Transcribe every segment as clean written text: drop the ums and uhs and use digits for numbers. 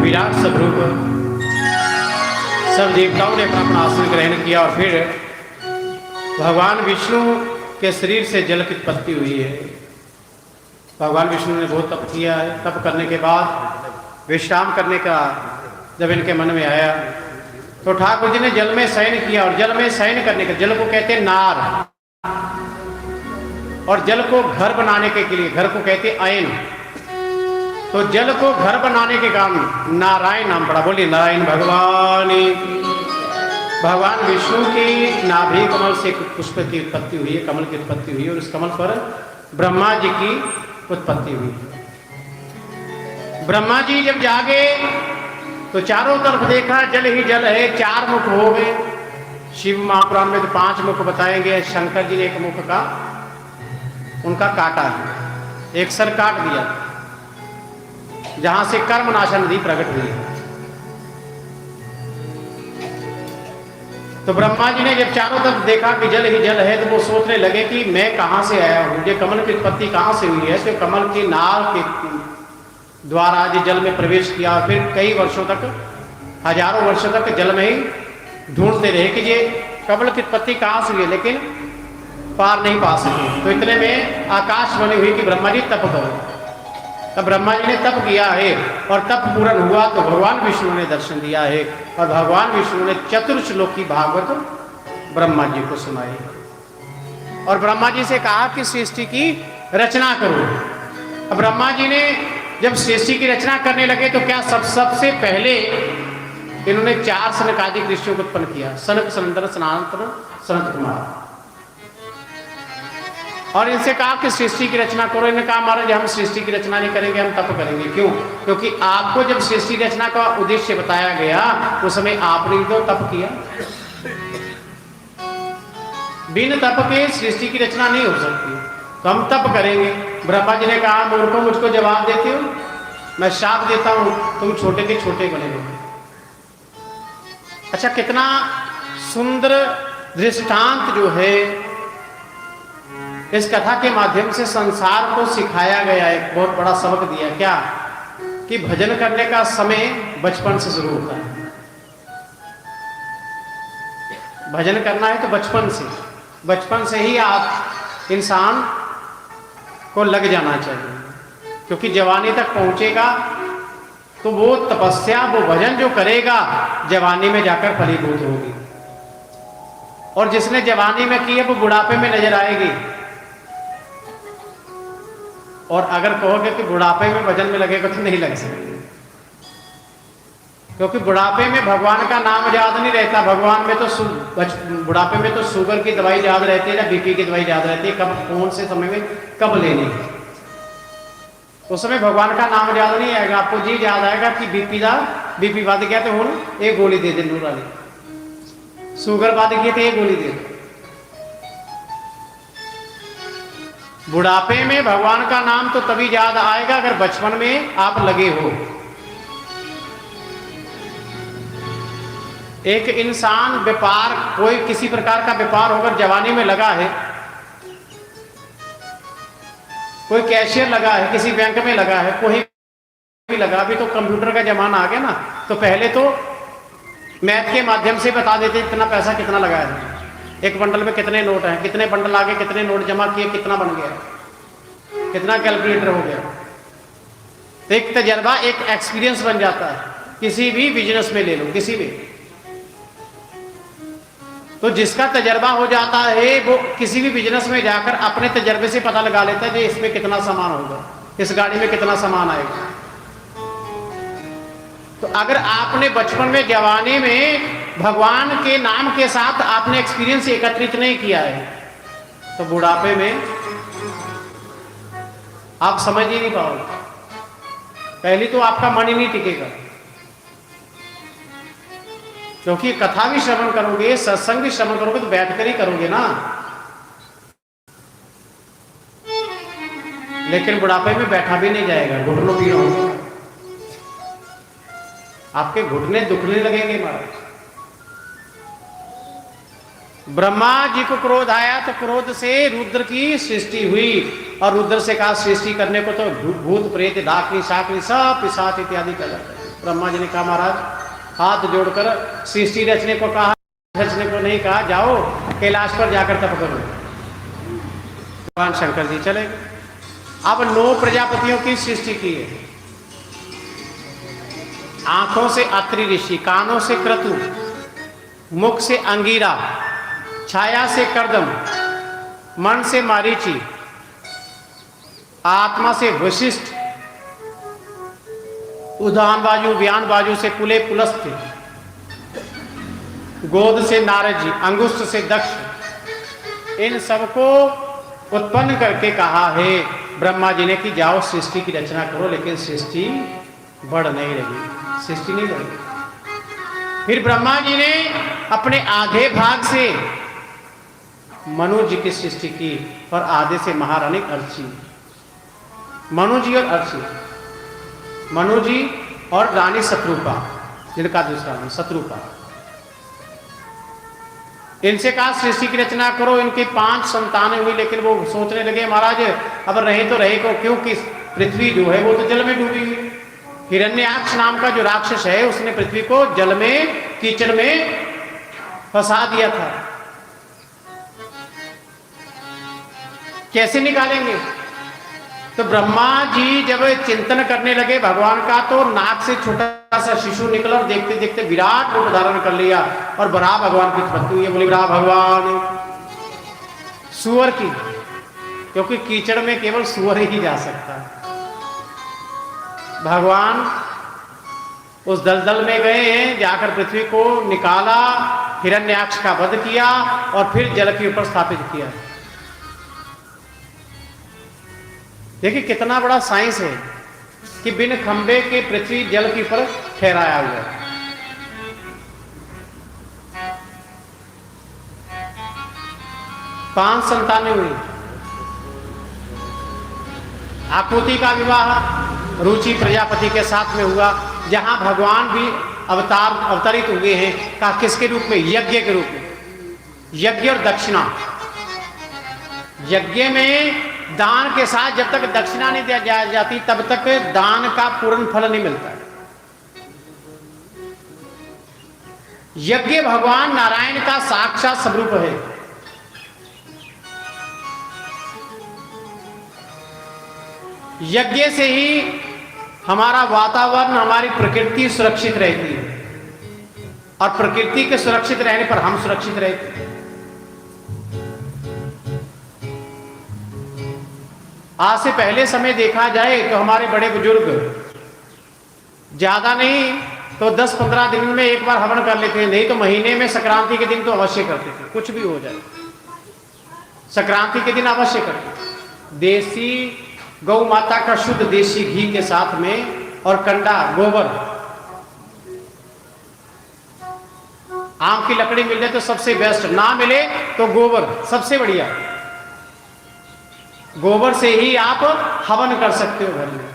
विराट स्वरूप सब देवताओं ने अपना अपना आसन ग्रहण किया और फिर भगवान विष्णु के शरीर से जल की उत्पत्ति हुई है। भगवान विष्णु ने बहुत तप किया है। तप करने के बाद विश्राम करने का जब इनके मन में आया तो ठाकुर जी ने जल में शयन किया। और जल में शयन करने का, जल को कहते हैं नार, और जल को घर बनाने के लिए घर को कहते हैं अयन। तो जल को घर बनाने के काम नारायण नाम पड़ा। बोलिए नारायण भगवान। भगवान विष्णु की नाभि कमल से पुष्प की उत्पत्ति हुई है, कमल की उत्पत्ति हुई है, और उस कमल पर ब्रह्मा जी की उत्पत्ति हुई। ब्रह्मा जी जब जागे तो चारों तरफ देखा जल ही जल है, चार मुख हो गए। शिव महापुराण में तो 5 मुख बताए गए। शंकर जी ने एक मुख का उनका काटा है, एक सर काट दिया जहां से कर्मनाशा नदी प्रकट हुई है। तो ब्रह्मा जी ने जब चारों तरफ देखा कि जल ही जल है तो वो सोचने लगे कि मैं कहां से आया हूं, ये कमल की उत्पत्ति कहां से हुई है। तो कमल की नाल के द्वारा जो जल में प्रवेश किया, फिर कई वर्षों तक, हजारों वर्षों तक जल में ही ढूंढते रहे कि ये कमल की उत्पत्ति कहां से हुई है, लेकिन पार नहीं पा सके। तो इतने में आकाशवाणी हुई कि ब्रह्मा जी तप करो। तब ब्रह्मा जी ने तप किया है और तप पूर्ण हुआ तो भगवान विष्णु ने दर्शन दिया है, और भगवान विष्णु ने चतुर्श्लोक की भागवत ब्रह्मा जी को सुनाई और ब्रह्मा जी से कहा कि सृष्टि की रचना करो। अब ब्रह्मा जी ने जब सृष्टि की रचना करने लगे तो क्या सबसे पहले इन्होंने 4 सनकादिक ऋषियों को उत्पन्न किया। सनक, सनंदन, सनातन, सनत कुमार। और इनसे कहा कि सृष्टि की रचना करो। इन्होंने कहा महाराज हम सृष्टि की रचना नहीं करेंगे, हम तप करेंगे। क्यों? क्योंकि आपको जब सृष्टि रचना का उद्देश्य बताया गया उस समय आपने तो तप किया। बिन तप के सृष्टि की रचना नहीं हो सकती, तो हम तप करेंगे। ब्रह्मा जी ने कहा मूर्खों मुझको जवाब देते हो, मैं शाप देता हूं, तुम छोटे के छोटे बने हो। अच्छा, कितना सुंदर दृष्टांत जो है इस कथा के माध्यम से संसार को सिखाया गया। एक बहुत बड़ा सबक दिया। क्या? कि भजन करने का समय बचपन से शुरू होता है। भजन करना है तो बचपन से ही आप इंसान को लग जाना चाहिए, क्योंकि जवानी तक पहुंचेगा तो वो तपस्या, वो भजन जो करेगा जवानी में जाकर फलीभूत होगी, और जिसने जवानी में की है वो बुढ़ापे में नजर आएगी। और अगर कहोगे कि बुढ़ापे में भजन में लगेगा तो नहीं लग सकते, क्योंकि बुढ़ापे में भगवान का नाम याद नहीं रहता। भगवान में तो बुढ़ापे में तो शुगर की दवाई याद रहती है या बीपी की दवाई याद रहती है, कब कौन से समय में कब लेनी है। उस समय भगवान का नाम याद नहीं आएगा। आपको जी याद आएगा कि बीपी बाद गया तो हूँ एक गोली दे दे नूर वाली, शुगर बाद गई तो एक गोली दे दे। बुढ़ापे में भगवान का नाम तो तभी याद आएगा अगर बचपन में आप लगे हो। एक इंसान व्यापार, कोई किसी प्रकार का व्यापार होकर जवानी में लगा है, कोई कैशियर लगा है, किसी बैंक में लगा है, कोई भी लगा। अभी तो कंप्यूटर का जमाना आ गया ना, तो पहले तो मैथ के माध्यम से बता देते इतना पैसा कितना लगा है, एक बंडल में कितने नोट हैं, कितने बंडल आगे, कितने नोट जमा किए, कितना बन गया, कितना कैलकुलेटर हो गया। तो एक तजर्बा, एक एक्सपीरियंस बन जाता है। किसी भी बिजनेस में ले लो, किसी भी, तो जिसका तजर्बा हो जाता है वो किसी भी बिजनेस में जाकर अपने तजर्बे से पता लगा लेता है कि इसमें कितना सामान होगा, इस गाड़ी में कितना सामान आएगा। तो अगर आपने बचपन में, जवानी में भगवान के नाम के साथ आपने एक्सपीरियंस एकत्रित नहीं किया है, तो बुढ़ापे में आप समझ ही नहीं पाओगे। पहली तो आपका मन ही नहीं टिकेगा, क्योंकि कथा भी श्रवण करोगे, सत्संग भी श्रवण करोगे तो बैठकर ही करोगे ना। लेकिन बुढ़ापे में बैठा भी नहीं जाएगा, घुटनों पीड़ा होगा, आपके घुटने दुखने लगेंगे महाराज। ब्रह्मा जी को क्रोध आया तो क्रोध से रुद्र की सृष्टि हुई, और रुद्र से कहा सृष्टि करने को तो भूत प्रेत डाकनी शाकनी सब पिशाच इत्यादि कर जाते हैं। ब्रह्मा जी ने कहा महाराज हाथ जोड़कर सृष्टि रचने को कहा, रचने को नहीं कहा, जाओ कैलाश पर जाकर तप करो। भगवान शंकर जी चले गए। अब 9 प्रजापतियों की सृष्टि की है। आंखों से अत्रि ऋषि, कानों से क्रतु, मुख से अंगीरा, छाया से कर्दम, मन से मारीची, आत्मा से वशिष्ठ, उदान बाजू व्यान बाजू से कुले पुलस्त्य, गोद से नारद जी, अंगुष्ठ से दक्ष, इन सबको उत्पन्न करके कहा है ब्रह्मा जी ने कि जाओ सृष्टि की रचना करो, लेकिन सृष्टि बढ़ नहीं रही, सृष्टि नहीं बढ़ी। फिर ब्रह्मा जी ने अपने आधे भाग से मनु जी की सृष्टि की और आधे से महारानी अर्ची, मनु जी और अर्ची, मनु जी और रानी शत्रुपा, जिनका दूसरा नाम शत्रुपा, इनसे कहा सृष्टि की रचना करो। इनकी 5 संतानें हुई, लेकिन वो सोचने लगे महाराज अब रहे तो रहे को, क्योंकि पृथ्वी जो है वो तो जल में डूबी हुई। हिरण्याक्ष नाम का जो राक्षस है उसने पृथ्वी को जल में, कीचड़ में फंसा दिया था। कैसे निकालेंगे? तो ब्रह्मा जी जब चिंतन करने लगे भगवान का, तो नाक से छोटा सा शिशु निकला और देखते देखते विराट रूप धारण कर लिया और बराह भगवान की उत्पत्ति हुई है। बोली बराह भगवान सुअर की, क्योंकि कीचड़ में केवल सुअर ही जा सकता है। भगवान उस दलदल में गए हैं, जाकर पृथ्वी को निकाला, हिरण्याक्ष का वध किया और फिर जल के ऊपर स्थापित किया। देखिए कितना बड़ा साइंस है कि बिन खंबे के पृथ्वी जल के ऊपर ठहराया हुआ है। पांच संतानें हुई। आकृति का विवाह रुचि प्रजापति के साथ में हुआ, जहां भगवान भी अवतरित हुए हैं। का किसके रूप में? यज्ञ के रूप में। यज्ञ और दक्षिणा। यज्ञ में दान के साथ जब तक दक्षिणा नहीं दिया जाती तब तक दान का पूर्ण फल नहीं मिलता। यज्ञ भगवान नारायण का साक्षात स्वरूप है। यज्ञ से ही हमारा वातावरण, हमारी प्रकृति सुरक्षित रहती है और प्रकृति के सुरक्षित रहने पर हम सुरक्षित रहते हैं। आज से पहले समय देखा जाए तो हमारे बड़े बुजुर्ग ज्यादा नहीं तो 10-15 दिन में एक बार हवन कर लेते हैं, नहीं तो महीने में संक्रांति के दिन तो अवश्य करते थे। कुछ भी हो जाए संक्रांति के दिन अवश्य करते। देसी गौ माता का शुद्ध देसी घी के साथ में और कंडा गोबर, आम की लकड़ी मिल जाए तो सबसे बेस्ट, ना मिले तो गोबर सबसे बढ़िया। गोबर से ही आप हवन कर सकते हो घर में।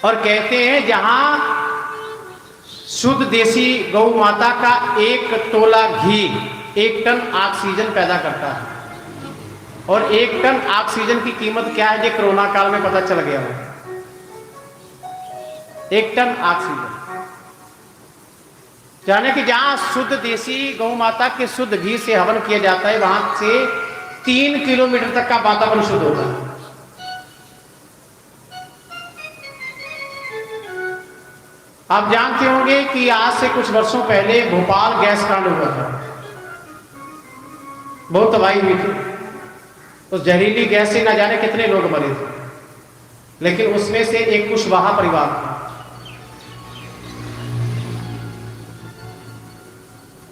और कहते हैं जहां शुद्ध देसी गौ माता का 1 तोला घी 1 टन ऑक्सीजन पैदा करता है। और 1 टन ऑक्सीजन की कीमत क्या है, ये कोरोना काल में पता चल गया हो। 1 टन ऑक्सीजन, जाने कि जहां शुद्ध देसी गौ माता के शुद्ध घी से हवन किया जाता है, वहां से 3 किलोमीटर तक का वातावरण शुद्ध होता है। आप जानते होंगे कि आज से कुछ वर्षों पहले भोपाल गैस कांड हुआ था, बहुत तबाही हुई थी। उस जहरीली गैस से न जाने कितने लोग मरे थे, लेकिन उसमें से एक कुशवाहा परिवार था,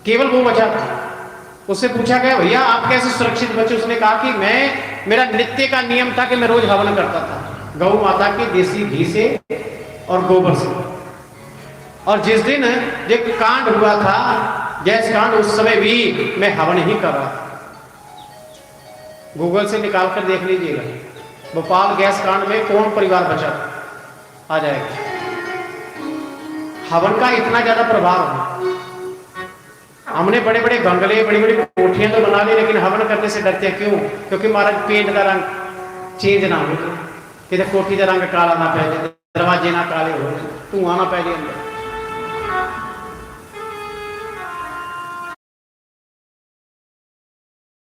केवल वो बचा था। उससे पूछा गया भैया आप कैसे सुरक्षित बचे? उसने कहा कि मेरा नित्य का नियम था कि मैं रोज हवन करता था गौ माता के देसी घी से और गोबर से। और जिस दिन ये कांड हुआ था गैस कांड, उस समय भी मैं हवन ही कर रहा था। गूगल से निकाल कर देख लीजिएगा भोपाल गैस कांड में कौन परिवार बचा आ जाएगा। हवन का इतना ज्यादा प्रभाव है। हमने बड़े बड़े बंगले, बड़ी बड़ी कोठियां तो बना ली, लेकिन हवन करने से डरते हैं। क्यों? क्योंकि महाराज पेंट का रंग चेंज ना हो, कि कोठी का रंग काला ना पै जाए। दरवाजे ना काले हो, धुआं ना पै जाए अंदर।